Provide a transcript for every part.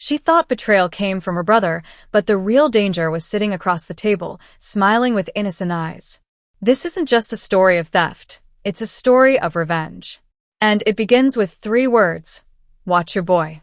She thought betrayal came from her brother, but the real danger was sitting across the table, smiling with innocent eyes. This isn't just a story of theft, it's a story of revenge. And it begins with 3 words: watch your boy.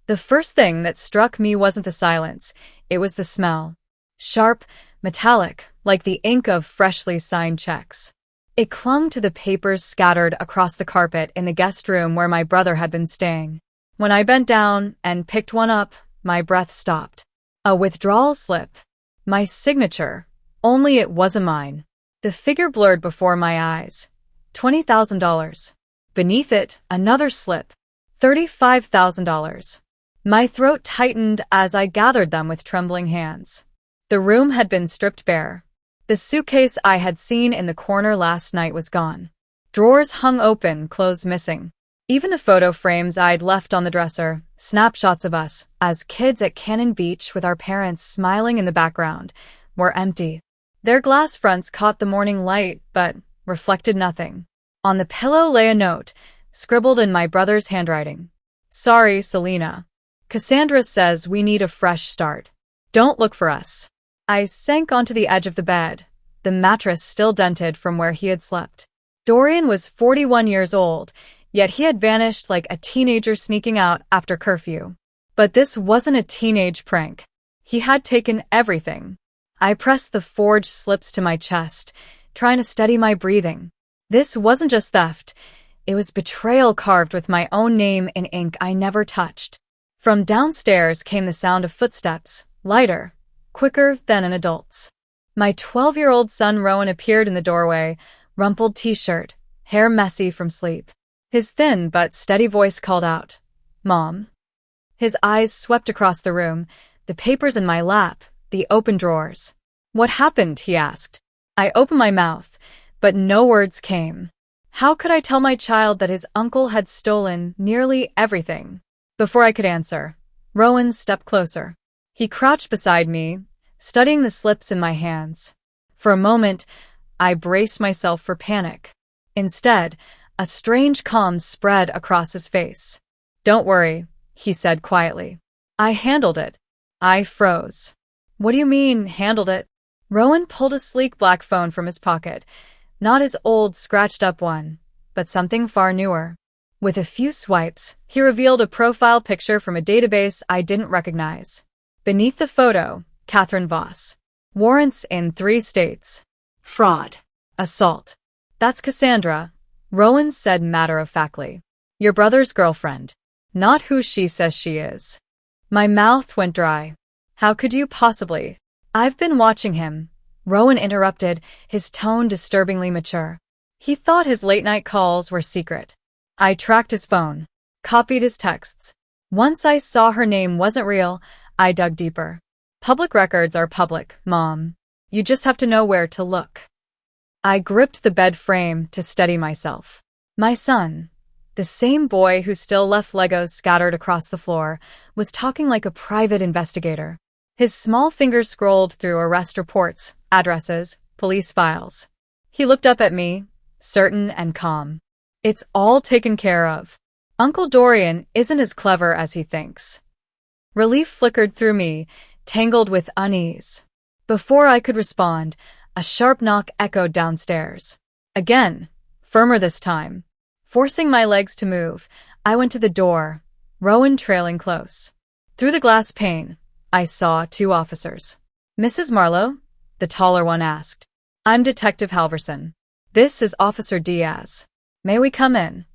The first thing that struck me wasn't the silence, it was the smell. Sharp, metallic, like the ink of freshly signed checks. It clung to the papers scattered across the carpet in the guest room where my brother had been staying. When I bent down and picked one up, my breath stopped. A withdrawal slip. My signature. Only it wasn't mine. The figure blurred before my eyes. $20,000. Beneath it, another slip. $35,000. My throat tightened as I gathered them with trembling hands. The room had been stripped bare. The suitcase I had seen in the corner last night was gone. Drawers hung open, clothes missing. Even the photo frames I'd left on the dresser, snapshots of us, as kids at Cannon Beach with our parents smiling in the background, were empty. Their glass fronts caught the morning light, but reflected nothing. On the pillow lay a note, scribbled in my brother's handwriting. Sorry, Selena. Cassandra says we need a fresh start. Don't look for us. I sank onto the edge of the bed, the mattress still dented from where he had slept. Dorian was 41 years old, yet he had vanished like a teenager sneaking out after curfew. But this wasn't a teenage prank. He had taken everything. I pressed the forged slips to my chest, trying to steady my breathing. This wasn't just theft. It was betrayal carved with my own name in ink I never touched. From downstairs came the sound of footsteps, lighter, quicker than an adult's. My 12-year-old son Rowan appeared in the doorway, rumpled t-shirt, hair messy from sleep. His thin but steady voice called out, Mom. His eyes swept across the room, the papers in my lap, the open drawers. What happened? He asked. I opened my mouth, but no words came. How could I tell my child that his uncle had stolen nearly everything? Before I could answer, Rowan stepped closer. He crouched beside me, studying the slips in my hands. For a moment, I braced myself for panic. Instead, a strange calm spread across his face. Don't worry, he said quietly. I handled it. I froze. What do you mean, handled it? Rowan pulled a sleek black phone from his pocket. Not his old, scratched-up one, but something far newer. With a few swipes, he revealed a profile picture from a database I didn't recognize. Beneath the photo, Catherine Voss. Warrants in 3 states. Fraud. Assault. That's Cassandra, Rowan said matter-of-factly. Your brother's girlfriend. Not who she says she is. My mouth went dry. How could you possibly? I've been watching him, Rowan interrupted, his tone disturbingly mature. He thought his late-night calls were secret. I tracked his phone, copied his texts. Once I saw her name wasn't real, I dug deeper. Public records are public, Mom. You just have to know where to look. I gripped the bed frame to steady myself. My son, the same boy who still left Legos scattered across the floor, was talking like a private investigator. His small fingers scrolled through arrest reports, addresses, police files. He looked up at me, certain and calm. It's all taken care of. Uncle Dorian isn't as clever as he thinks. Relief flickered through me, tangled with unease. Before I could respond, a sharp knock echoed downstairs. Again, firmer this time. Forcing my legs to move, I went to the door, Rowan trailing close. Through the glass pane, I saw 2 officers. Mrs. Marlowe? The taller one asked. I'm Detective Halverson. This is Officer Diaz. May we come in?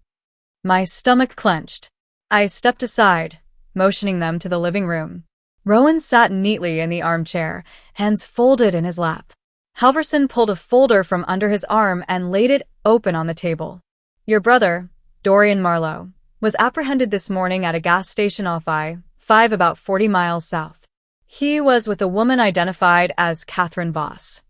My stomach clenched. I stepped aside, motioning them to the living room. Rowan sat neatly in the armchair, hands folded in his lap. Halverson pulled a folder from under his arm and laid it open on the table. Your brother, Dorian Marlowe, was apprehended this morning at a gas station off I-5 about 40 miles south. He was with a woman identified as Catherine Voss.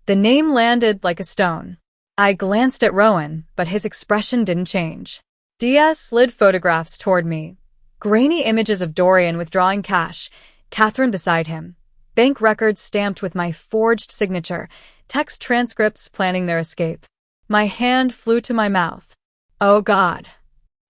The name landed like a stone. I glanced at Rowan, but his expression didn't change. Diaz slid photographs toward me. Grainy images of Dorian withdrawing cash, Catherine beside him. Bank records stamped with my forged signature, text transcripts planning their escape. My hand flew to my mouth. Oh God.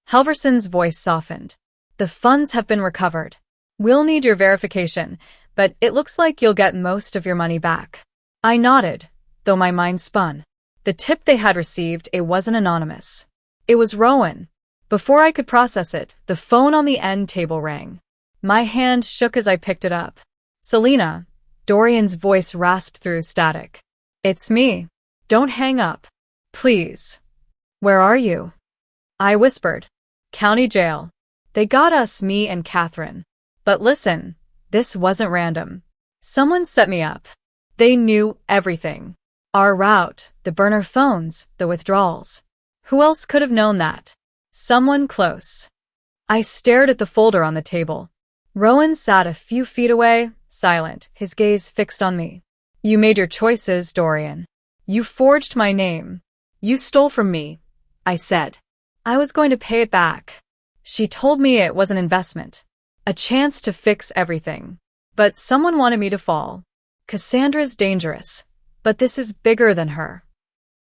Halverson's voice softened. The funds have been recovered. We'll need your verification, but it looks like you'll get most of your money back. I nodded, though my mind spun. The tip they had received, it wasn't anonymous. It was Rowan. Before I could process it, the phone on the end table rang. My hand shook as I picked it up. Selena, Dorian's voice rasped through static. It's me. Don't hang up. Please. Where are you? I whispered. County jail. They got us, me and Catherine. But listen, this wasn't random. Someone set me up. They knew everything. Our route, the burner phones, the withdrawals. Who else could have known that? Someone close. I stared at the folder on the table. Rowan sat a few feet away, silent, his gaze fixed on me. You made your choices, Dorian. You forged my name. You stole from me, I said. I was going to pay it back. She told me it was an investment, a chance to fix everything. But someone wanted me to fall. Cassandra's dangerous, but this is bigger than her.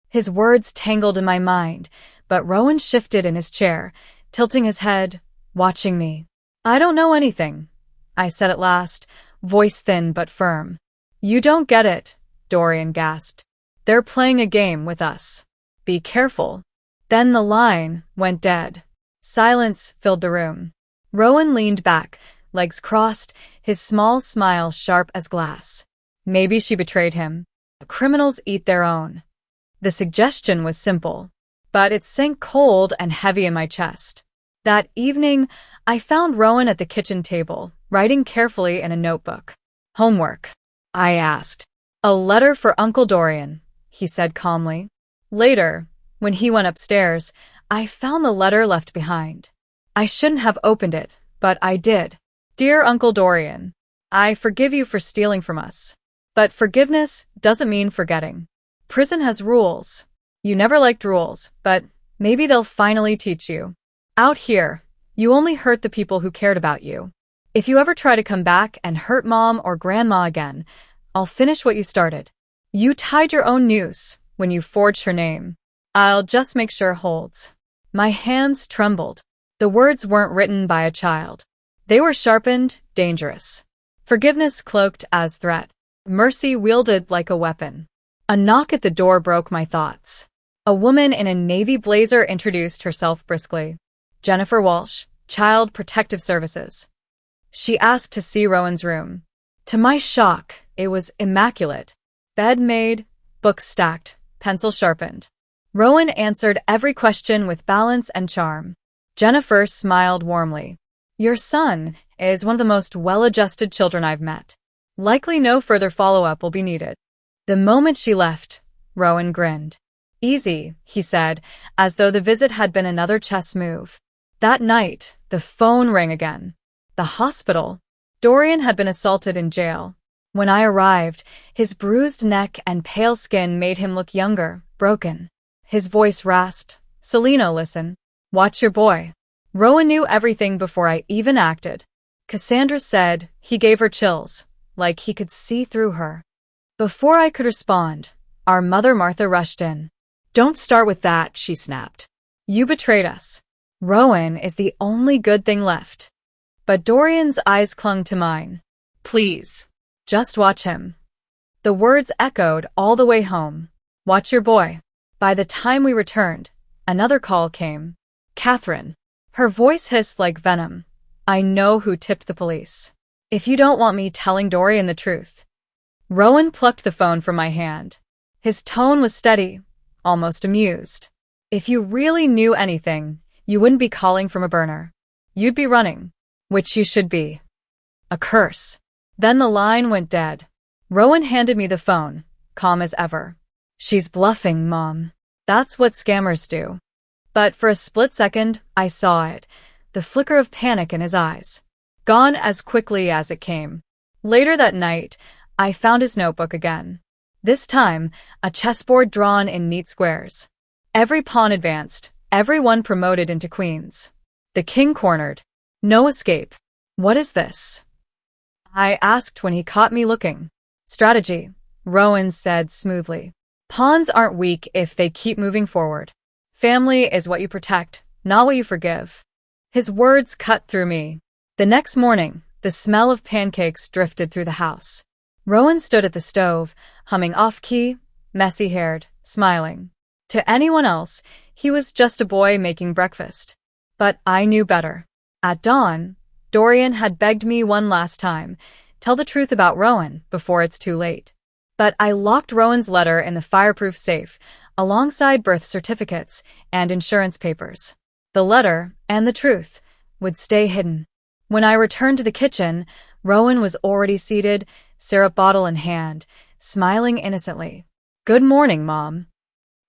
His words tangled in my mind, but Rowan shifted in his chair, tilting his head, watching me. I don't know anything, I said at last, voice thin but firm. You don't get it, Dorian gasped. They're playing a game with us. Be careful. Then the line went dead. Silence filled the room. Rowan leaned back, legs crossed, his small smile sharp as glass. Maybe she betrayed him. Criminals eat their own. The suggestion was simple, but it sank cold and heavy in my chest. That evening, I found Rowan at the kitchen table, writing carefully in a notebook. Homework, I asked. A letter for Uncle Dorian, he said calmly. Later, when he went upstairs, I found the letter left behind. I shouldn't have opened it, but I did. Dear Uncle Dorian, I forgive you for stealing from us. But forgiveness doesn't mean forgetting. Prison has rules. You never liked rules, but maybe they'll finally teach you. Out here, you only hurt the people who cared about you. If you ever try to come back and hurt Mom or Grandma again, I'll finish what you started. You tied your own noose when you forged her name. I'll just make sure it holds. My hands trembled. The words weren't written by a child. They were sharpened, dangerous. Forgiveness cloaked as threat. Mercy wielded like a weapon. A knock at the door broke my thoughts. A woman in a navy blazer introduced herself briskly. Jennifer Walsh, Child Protective Services. She asked to see Rowan's room. To my shock, it was immaculate. Bed made, books stacked, pencil sharpened. Rowan answered every question with balance and charm. Jennifer smiled warmly. Your son is one of the most well-adjusted children I've met. Likely no further follow-up will be needed. The moment she left, Rowan grinned. Easy, he said, as though the visit had been another chess move. That night, the phone rang again. The hospital. Dorian had been assaulted in jail. When I arrived, his bruised neck and pale skin made him look younger, broken. His voice rasped. Selena, listen. Watch your boy. Rowan knew everything before I even acted. Cassandra said he gave her chills, like he could see through her. Before I could respond, our mother Martha rushed in. Don't start with that, she snapped. You betrayed us. Rowan is the only good thing left. But Dorian's eyes clung to mine. Please, just watch him. The words echoed all the way home. Watch your boy. By the time we returned, another call came. Catherine. Her voice hissed like venom. I know who tipped the police. If you don't want me telling Dorian the truth. Rowan plucked the phone from my hand. His tone was steady, almost amused. If you really knew anything, you wouldn't be calling from a burner. You'd be running, which you should be. A curse. Then the line went dead. Rowan handed me the phone, calm as ever. She's bluffing, Mom. That's what scammers do. But for a split second, I saw it, the flicker of panic in his eyes. Gone as quickly as it came. Later that night, I found his notebook again. This time, a chessboard drawn in neat squares. Every pawn advanced, every one promoted into queens. The king cornered. No escape. What is this? I asked when he caught me looking. Strategy, Rowan said smoothly. Pawns aren't weak if they keep moving forward. Family is what you protect, not what you forgive. His words cut through me. The next morning, The smell of pancakes drifted through the house. Rowan stood at the stove, humming off-key, messy-haired, smiling. To anyone else, he was just a boy making breakfast. But I knew better. At dawn, Dorian had begged me one last time, tell the truth about Rowan before it's too late. But I locked Rowan's letter in the fireproof safe, alongside birth certificates and insurance papers. The letter, and the truth, would stay hidden. When I returned to the kitchen, Rowan was already seated, syrup bottle in hand, smiling innocently. "Good morning, Mom."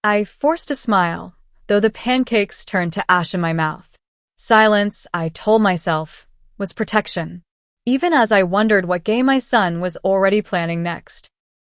I forced a smile, though the pancakes turned to ash in my mouth. Silence, I told myself, was protection, even as I wondered what game my son was already planning next.